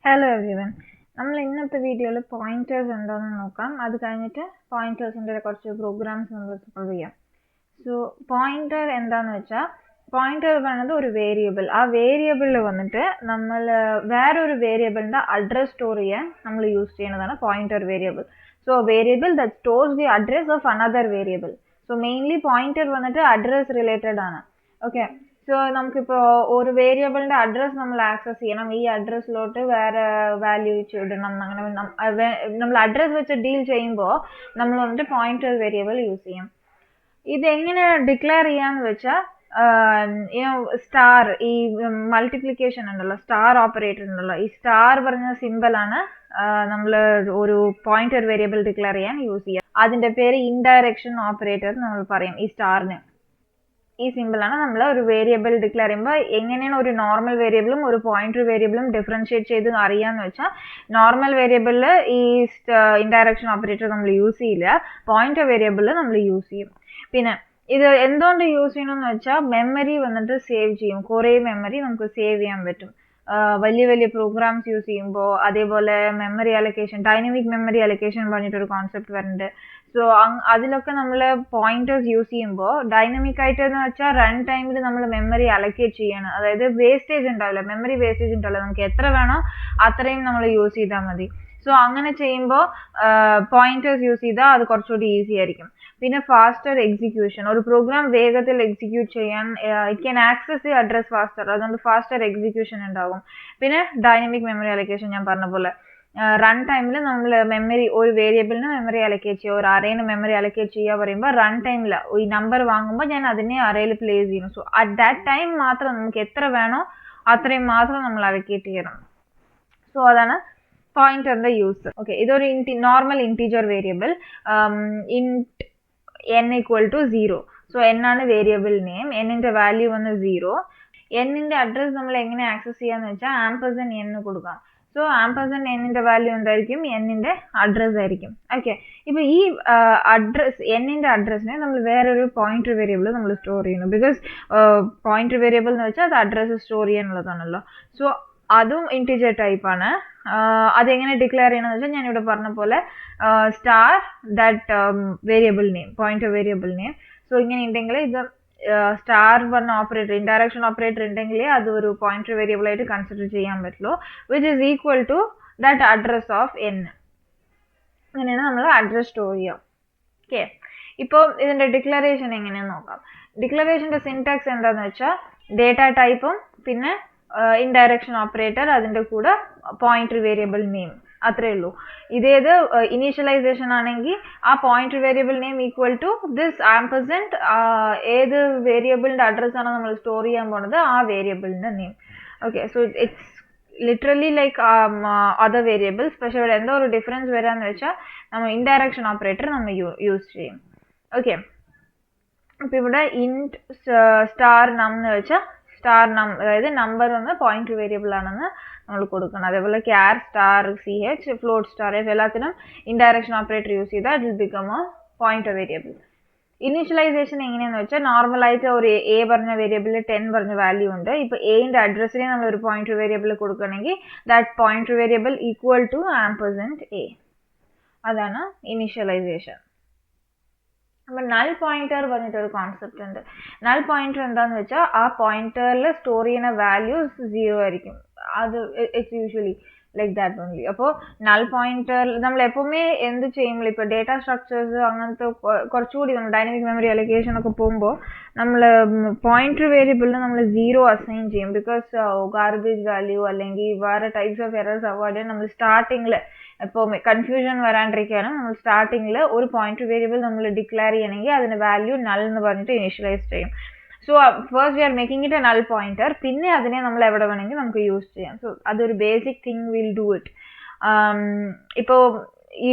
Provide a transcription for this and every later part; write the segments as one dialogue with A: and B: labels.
A: Hello everyone. നമ്മൾ ഇന്നത്തെ വീഡിയോയിൽ പോയിന്റേഴ്സ് എന്താണെന്ന് നോക്കാം. അത് കഴിഞ്ഞിട്ട് പോയിന്റേഴ്സിന്റെ കുറച്ച് പ്രോഗ്രാംസ് നമ്മൾ സോൾവ് ചെയ്യാം. സോ പോയിന്റർ എന്താണെന്ന് വെച്ചാൽ പോയിന്റർ പറയുന്നത് ഒരു വേരിയബിൾ. ആ വേരിയബിളിൽ വന്നിട്ട് നമ്മൾ വേറൊരു വേരിയബിളിന്റെ അഡ്രസ് സ്റ്റോർ ചെയ്യാൻ നമ്മൾ യൂസ് ചെയ്യുന്നതാണ് pointer variable. So variable that stores the address of another variable. So mainly pointer വന്നിട്ട് അഡ്രസ് റിലേറ്റഡ് ആണ്. ഓക്കെ, സോ നമുക്കിപ്പോൾ ഒരു വേരിയബിളിന്റെ അഡ്രസ് നമ്മൾ ആക്സസ് ചെയ്യണം. ഈ അഡ്രസ്സിലോട്ട് വേറെ വാല്യൂ ഇടണം. അങ്ങനെ നമ്മൾ അഡ്രസ് വെച്ച് ഡീൽ ചെയ്യുമ്പോൾ നമ്മൾ വന്നിട്ട് പോയിന്റർ വേരിയബിൾ യൂസ് ചെയ്യും. ഇതെങ്ങനെ ഡിക്ലെയർ ചെയ്യാന്ന് വെച്ചാൽ സ്റ്റാർ, ഈ മൾട്ടിപ്ലിക്കേഷൻ ഉണ്ടല്ലോ, സ്റ്റാർ ഓപ്പറേറ്റർ ഉണ്ടല്ലോ, ഈ സ്റ്റാർ പറഞ്ഞ സിമ്പിളാണ് നമ്മൾ ഒരു പോയിന്റർ വേരിയബിൾ ഡിക്ലെയർ ചെയ്യാൻ യൂസ് ചെയ്യുക. അതിന്റെ പേര് ഇൻഡയറക്ഷൻ ഓപ്പറേറ്റർ നമ്മൾ പറയും ഈ സ്റ്റാറിന്. ഈ സിമ്പിളാണ് നമ്മൾ ഒരു വേരിയബിൾ ഡിക്ലെയർ ചെയ്യുമ്പോൾ എങ്ങനെയാണ് ഒരു നോർമൽ വേരിയബിളും ഒരു പോയിന്റർ വേരിയബിളും ഡിഫറൻഷിയേറ്റ് ചെയ്ത് അറിയാന്ന് വെച്ചാൽ, നോർമൽ വേരിയബിളിൽ ഈ ഇൻഡയറക്ഷൻ ഓപ്പറേറ്റർ നമ്മൾ യൂസ് ചെയ്യില്ല, പോയിന്റർ വേരിയബിളിൽ നമ്മൾ യൂസ് ചെയ്യും. പിന്നെ ഇത് എന്തുകൊണ്ട് യൂസ് ചെയ്യണമെന്ന് വെച്ചാൽ മെമ്മറി വന്നിട്ട് സേവ് ചെയ്യും. കുറേ മെമ്മറി നമുക്ക് സേവ് ചെയ്യാൻ പറ്റും വലിയ വലിയ പ്രോഗ്രാംസ് യൂസ് ചെയ്യുമ്പോൾ. അതേപോലെ memory allocation, dynamic memory allocation പറഞ്ഞിട്ടൊരു കോൺസെപ്റ്റ് വരുന്നുണ്ട്. സോ അതിലൊക്കെ നമ്മൾ പോയിന്റേഴ്സ് യൂസ് ചെയ്യുമ്പോൾ ഡൈനമിക് ആയിട്ട് എന്ന് വെച്ചാൽ റൺ ടൈമിൽ നമ്മൾ മെമ്മറി അലൊക്കേറ്റ് ചെയ്യണം. അതായത് വേസ്റ്റേജ് ഉണ്ടാവില്ല, മെമ്മറി വേസ്റ്റേജ് ഉണ്ടാവില്ല. നമുക്ക് എത്ര വേണോ അത്രയും നമ്മൾ യൂസ് ചെയ്താൽ മതി. സോ അങ്ങനെ ചെയ്യുമ്പോൾ പോയിന്റേഴ്സ് യൂസ് ചെയ്താൽ അത് കുറച്ചുകൂടി ഈസി ആയിരിക്കും. പിന്നെ ഫാസ്റ്റർ എക്സിക്യൂഷൻ, ഒരു പ്രോഗ്രാം വേഗത്തിൽ എക്സിക്യൂട്ട് ചെയ്യാൻ it can access the address faster, അതുകൊണ്ട് ഫാസ്റ്റർ എക്സിക്യൂഷൻ ഉണ്ടാകും. പിന്നെ ഡൈനമിക് മെമ്മറി അലൊക്കേഷൻ ഞാൻ പറഞ്ഞ പോലെ റൺ ടൈമിൽ നമ്മൾ മെമ്മറി, ഒരു വേരിയബിളിന് മെമ്മറി അലൊക്കേറ്റ് ചെയ്യുക, ഒരു അറേന് മെമ്മറി അലൊക്കേറ്റ് ചെയ്യുക പറയുമ്പോൾ റൺ ടൈമിൽ ഈ നമ്പർ വാങ്ങുമ്പോൾ ഞാൻ അതിനെ അറേയിൽ പ്ലേസ് ചെയ്യണം. സോ അറ്റ് ദാറ്റ് ടൈം മാത്രം നമുക്ക് എത്ര വേണോ അത്രയും മാത്രം നമ്മൾ അലൊക്കേറ്റ് ചെയ്യണം. സോ അതാണ് പോയിന്ററിന്റെ യൂസ്. ഓക്കെ, ഇതൊരു normal integer variable, int n equal to 0. So n ആണ് വേരിയബിൾ നെയിം, എന്നിന്റെ വാല്യൂ വന്ന് 0. എന്നിന്റെ അഡ്രസ് നമ്മൾ എങ്ങനെ ആക്സസ് ചെയ്യാന്ന് വെച്ചാൽ ആംപർസൻഡ് n കൊടുക്കാം. സോ ആംപർസൻഡ് എന്നിന്റെ വാല്യൂ എന്തായിരിക്കും? എന്നിന്റെ അഡ്രസ് ആയിരിക്കും. ഓക്കെ, ഇപ്പൊ ഈ അഡ്രസ്, എന്നിന്റെ അഡ്രസ്സിനെ നമ്മൾ വേറൊരു പോയിന്റർ വേരിയബിൾ നമ്മൾ സ്റ്റോർ ചെയ്യുന്നു. ബിക്കോസ് പോയിന്റർ വേരിയബിൾ എന്ന് വെച്ചാൽ അത് അഡ്രസ് സ്റ്റോർ ചെയ്യാനുള്ളതാണല്ലോ. സോ അതും ഇന്റിജർ ടൈപ്പ് ആണ്. അതെങ്ങനെ ഡിക്ലെയർ ചെയ്യണമെന്ന് വെച്ചാൽ ഞാൻ ഇവിടെ പറഞ്ഞ പോലെ star that variable name, pointer variable name. So ഇങ്ങനെ ഉണ്ടെങ്കിൽ ഇത് സ്റ്റാർ പറഞ്ഞ ഓപ്പറേറ്റർ, ഇൻഡയറക്ഷൻ ഓപ്പറേറ്റർ ഉണ്ടെങ്കിലേ അത് ഒരു പോയിന്റർ വേരിയബിൾ ആയിട്ട് കൺസിഡർ ചെയ്യാൻ പറ്റുള്ളൂ, which is equal to that address of n. അങ്ങനെയാണ് നമ്മൾ അഡ്രസ് സ്റ്റോർ ചെയ്യാം. ഓക്കെ, ഇപ്പോൾ ഇതിന്റെ ഡിക്ലറേഷൻ എങ്ങനെയാന്ന് നോക്കാം. ഡിക്ലറേഷന്റെ സിൻടാക്സ് എന്താന്ന് വെച്ചാൽ ഡേറ്റ ടൈപ്പും പിന്നെ ഇൻഡയറക്ഷൻ ഓപ്പറേറ്റർ, അതിന്റെ കൂടെ പോയിന്റർ വേരിയബിൾ നെയിം, അത്രേ ഉള്ളൂ. ഇതേത് ഇനീഷ്യലൈസേഷൻ ആണെങ്കിൽ ആ pointer variable name equal to this ampersand, ഏത് വേരിയബിളിന്റെ അഡ്രസ് ആണോ നമ്മൾ സ്റ്റോർ ചെയ്യാൻ പോണത് ആ വേരിയബിളിന്റെ name. Okay, so it's literally like other variables. പക്ഷെ ഇവിടെ എന്തോ ഒരു ഡിഫറൻസ് വരാന്ന് വെച്ചാൽ നമ്മൾ ഇൻഡയറക്ഷൻ ഓപ്പറേറ്റർ നമ്മൾ യൂസ് ചെയ്യും. ഓക്കെ, അപ്പൊ ഇവിടെ ഇൻറ്റ് സ്റ്റാർ നം എന്ന് വെച്ചാൽ സ്റ്റാർ നം, അതായത് നമ്പർ ഒന്ന് പോയിന്റർ വേരിയബിൾ ആണെന്ന് നമ്മൾ കൊടുക്കണം. അതേപോലെ char star CH, float star F എല്ലാത്തിനും ഇൻഡയറക്ഷൻ ഓപ്പറേറ്റർ യൂസ് ചെയ്താൽ it will become a pointer variable. Initialization എങ്ങനെയാന്ന് വെച്ചാൽ നോർമലായിട്ട് ഒരു എ പറഞ്ഞ വേരിയബിളിൽ 10 പറഞ്ഞ വാല്യൂ ഉണ്ട്. ഇപ്പൊ എന്റെ അഡ്രസ്സിനെ നമ്മൾ ഒരു പോയിന്റർ വേരിയബിൾ കൊടുക്കണമെങ്കിൽ that pointer variable equal to ampersand A. അതാണ് ഇനീഷ്യലൈസേഷൻ. അപ്പൊ നൾ പോയിന്റർ പറഞ്ഞിട്ടൊരു കോൺസെപ്റ്റ് ഉണ്ട്. നൾ പോയിന്റർ എന്താന്ന് വെച്ചാൽ ആ പോയിന്ററിൽ സ്റ്റോർ ചെയ്യുന്ന വാല്യൂസ് 0 ആയിരിക്കും. അത് it's usually like that only. അപ്പോൾ നൾ പോയിന്റർ നമ്മൾ എപ്പോഴുമേ എന്ത് ചെയ്യുമ്പോൾ, ഇപ്പോൾ ഡേറ്റ സ്ട്രക്ചേഴ്സ് അങ്ങനത്തെ കുറച്ചുകൂടി നമ്മൾ ഡൈനമിക് മെമ്മറി അലൊക്കേഷൻ ഒക്കെ പോകുമ്പോൾ നമ്മൾ പോയിന്റർ വേരിയബിളിന് നമ്മൾ 0 അസൈൻ ചെയ്യും. ബിക്കോസ് ഗാർബേജ് വാല്യൂ അല്ലെങ്കിൽ വേറെ ടൈപ്സ് ഓഫ് എറേഴ്സ് അവോയ്ഡ് ചെയ്യാൻ നമ്മൾ സ്റ്റാർട്ടിങ്ങിൽ ഇപ്പോൾ കൺഫ്യൂഷൻ വരാണ്ടിരിക്കാനും നമ്മൾ സ്റ്റാർട്ടിങ്ങിൽ ഒരു പോയിന്റർ വേരിയബിൾ നമ്മൾ ഡിക്ലെയർ ചെയ്യണമെങ്കിൽ അതിന്റെ വാല്യൂ നൾ എന്ന് പറഞ്ഞിട്ട് ഇനീഷ്യലൈസ് ചെയ്യും. So first we are making it A null pointer, പിന്നെ അതിനെ നമ്മൾ എവിടെ വേണമെങ്കിൽ നമുക്ക് യൂസ് ചെയ്യാം. സോ അതൊരു basic thing, will do it. ഇപ്പോൾ ഈ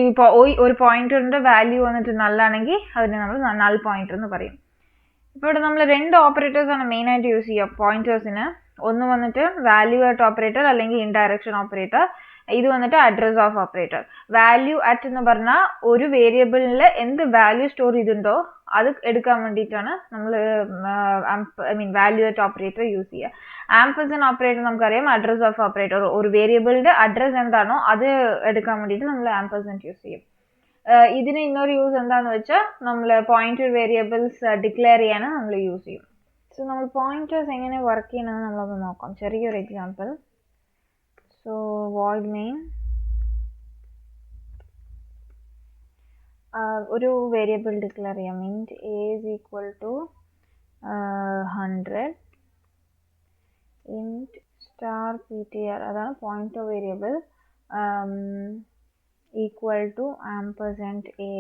A: ഒരു പോയിന്ററിന്റെ വാല്യൂ വന്നിട്ട് നല്ലാണെങ്കിൽ അതിനെ നമ്മൾ നൾ പോയിന്റർ എന്ന് പറയും. ഇപ്പോൾ ഇവിടെ നമ്മൾ 2 ഓപ്പറേറ്റേഴ്സ് ആണ് മെയിൻ ആയിട്ട് യൂസ് ചെയ്യുക പോയിന്റേഴ്സിന്. ഒന്ന് വന്നിട്ട് വാല്യൂ അറ്റ് ഓപ്പറേറ്റർ അല്ലെങ്കിൽ ഇൻഡയറക്ഷൻ ഓപ്പറേറ്റർ, ഇത് വന്നിട്ട് address of operator. Value at എന്ന് പറഞ്ഞാൽ ഒരു വേരിയബിളിൽ എന്ത് വാല്യൂ സ്റ്റോർ ചെയ്തിട്ടുണ്ടോ അത് എടുക്കാൻ വേണ്ടിയിട്ടാണ് നമ്മൾ വാല്യൂ അറ്റ് ഓപ്പറേറ്റർ യൂസ് ചെയ്യുക. ആംപർസൻഡ് ഓപ്പറേറ്റർ നമുക്കറിയാം അഡ്രസ് ഓഫ് ഓപ്പറേറ്റർ, ഒരു വേരിയബിളിന്റെ അഡ്രസ് എന്താണോ അത് എടുക്കാൻ വേണ്ടിയിട്ട് നമ്മൾ ആംപർസൻഡ് യൂസ് ചെയ്യും. ഇതിന് ഇന്നൊരു യൂസ് എന്താണെന്ന് വെച്ചാൽ നമ്മൾ പോയിന്റർ വേരിയബിൾസ് ഡിക്ലെയർ ചെയ്യാൻ നമ്മൾ യൂസ് ചെയ്യും. സോ നമ്മൾ പോയിന്റേഴ്സ് എങ്ങനെ വർക്ക് ചെയ്യണമെന്ന് നമ്മളൊന്ന് നോക്കാം. ചെറിയൊരു എക്സാമ്പിൾ. സോ void main ഒരു വേരിയബിൾ ഡിക്ലെയർ ചെയ്യാം. int a is equal to 100 int star ptr, അതാണ് pointer variable, equal to ampersand a.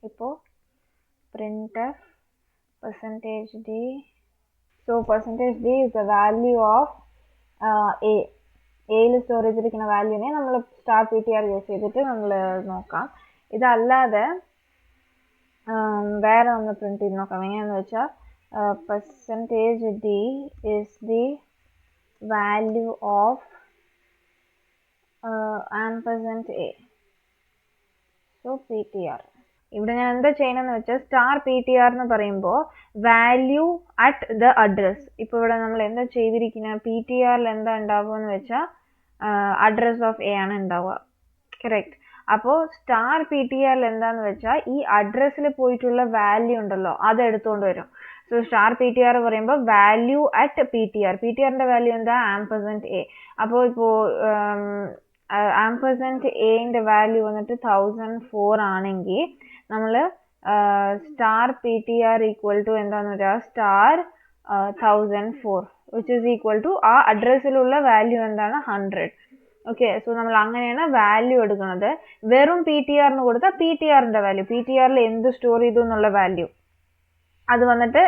A: ഇപ്പോൾ printf percentage d. So percentage d is the value of a. എയിൽ store ചെയ്തിരിക്കുന്ന വാല്യൂനെ നമ്മൾ star P T R use ചെയ്തിട്ട് നമ്മൾ നോക്കാം. ഇതല്ലാതെ വേറെ നമ്മൾ പ്രിന്റ് ചെയ്ത് നോക്കാം. എങ്ങനെയാണെന്ന് വെച്ചാൽ percentage D is the value of ampersand A. So P T R. ഇവിടെ ഞാൻ എന്താ ചെയ്യണമെന്ന് വെച്ചാൽ സ്റ്റാർ പി ടി ആർ എന്ന് പറയുമ്പോൾ വാല്യൂ അറ്റ് ദ അഡ്രസ്. ഇപ്പോൾ ഇവിടെ നമ്മൾ എന്താ ചെയ്തിരിക്കുന്നത്, പി ടി ആറിൽ എന്താ ഉണ്ടാവുക എന്ന് വെച്ചാൽ അഡ്രസ് ഓഫ് എ ആണ് ഉണ്ടാവുക. കറക്റ്റ്. അപ്പോൾ സ്റ്റാർ പി ടി ആറിൽ എന്താന്ന് വെച്ചാൽ ഈ അഡ്രസ്സിൽ പോയിട്ടുള്ള വാല്യൂ ഉണ്ടല്ലോ അത് എടുത്തുകൊണ്ട് വരും. So star P T R പറയുമ്പോൾ value at P T R. P T ആറിന്റെ വാല്യൂ എന്താ, ആംപർസൻഡ് എ. അപ്പോൾ ഇപ്പോൾ ആംപർസൻഡ് എന്റെ വാല്യൂ വന്നിട്ട് 1004 ആണെങ്കിൽ നമ്മൾ star P T R equal to എന്താന്ന് വെച്ചാൽ star 1004 which is equal to ആ അഡ്രസ്സിലുള്ള വാല്യൂ എന്താണ്, 100. ഓക്കെ. സോ നമ്മൾ അങ്ങനെയാണ് വാല്യൂ എടുക്കുന്നത്. വെറും പി ടി ആറിന് കൊടുത്താൽ പി ടി ആറിന്റെ വാല്യൂ, പി ടി ആറിൽ എന്ത് സ്റ്റോർ ചെയ്തു എന്നുള്ള വാല്യൂ അത് വന്നിട്ട്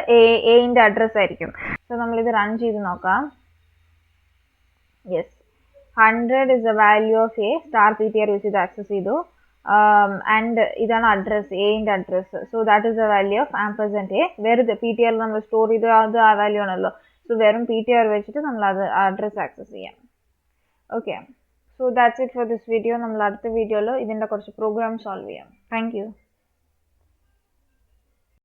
A: എന്റെ അഡ്രസ് ആയിരിക്കും. സോ നമ്മളിത് റൺ ചെയ്ത് നോക്കാം. Yes, 100 is the value of a. Star P T R use ചെയ്ത് ആക്സസ് ചെയ്തു. ആൻഡ് ഇതാണ് അഡ്രസ്, എന്റെ address. So that is the value of ampersand A. വെറുതെ പി ടി ആറിൽ നമ്മൾ സ്റ്റോർ ചെയ്ത് അത് ആ വാല്യൂ ആണല്ലോ. സോ വെറും പി ടി ആർ വെച്ചിട്ട് നമ്മൾ അത് അഡ്രസ് ആക്സസ് ചെയ്യാം. Okay. So that's it for this video. നമ്മൾ അടുത്ത വീഡിയോയിൽ ഇതിൻ്റെ കുറച്ച് പ്രോഗ്രാം സോൾവ് ചെയ്യാം. Thank you.